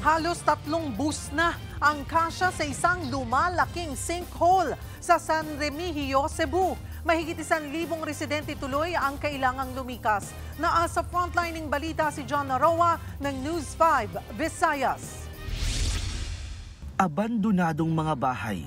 Halos 3 bus na ang kasya sa isang lumalaking sinkhole sa San Remigio, Cebu. Mahigit 1,000 residente tuloy ang kailangang lumikas. Naasa frontlining balita si John Naroa ng News 5 Visayas. Abandonadong mga bahay,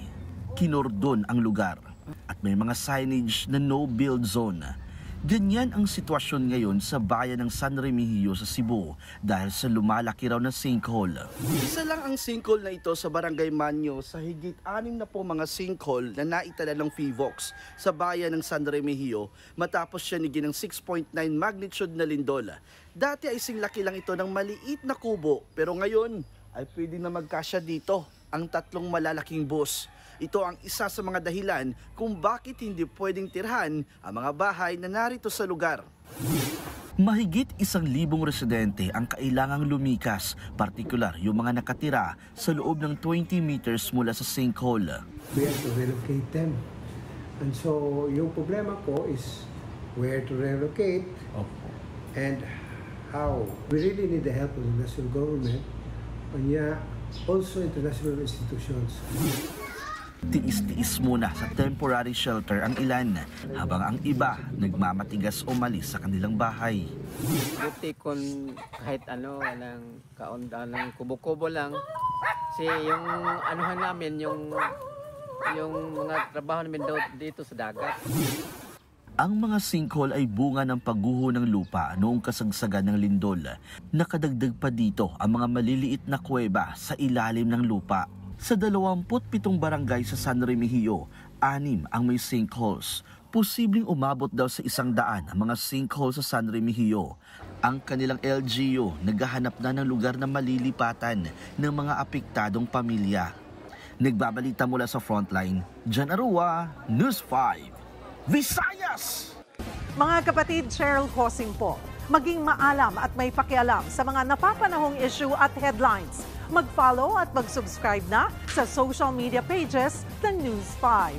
kinordon ang lugar at may mga signage na no-build zone. Ganyan ang sitwasyon ngayon sa bayan ng San Remigio sa Cebu dahil sa lumalaki raw na sinkhole. Isa lang ang sinkhole na ito sa Barangay Manyo sa higit 6 na po mga sinkhole na naitala ng PHIVOLCS sa bayan ng San Remigio matapos siya niging ng 6.9 magnitude na lindol. Dati ay singlaki lang ito ng maliit na kubo pero ngayon ay pwede na magkasya dito ang 3 malalaking bus. Ito ang isa sa mga dahilan kung bakit hindi pwedeng tirhan ang mga bahay na narito sa lugar. Mahigit 1,000 residente ang kailangang lumikas, partikular yung mga nakatira sa loob ng 20 meters mula sa sinkhole. We have to relocate them. And so yung problema ko is where to relocate and how. We really need the help of the national government and also international institutions. Tiis-tiis muna sa temporary shelter ang ilan habang ang iba nagmamatigas umalis sa kanilang bahay. Buti kung kahit walang kaundan ng kubo-kubo lang. Kasi yung anuhan namin, yung mga trabaho namin dito sa dagat. Ang mga sinkhole ay bunga ng pagguho ng lupa noong kasagsagan ng lindol. Nakadagdag pa dito ang mga maliliit na kuweba sa ilalim ng lupa. Sa 27 barangay sa San Remigio, 6 ang may sinkholes. Posibleng umabot daw sa 100 ang mga sinkholes sa San Remigio. Ang kanilang LGU naghahanap na ng lugar na malilipatan ng mga apektadong pamilya. Nagbabalita mula sa frontline, John Naroa, News 5, Visayas! Mga kapatid, Cheryl Cosing po. Maging maalam at may pakialam sa mga napapanahong issue at headlines. Mag-follow at mag-subscribe na sa social media pages ng News 5.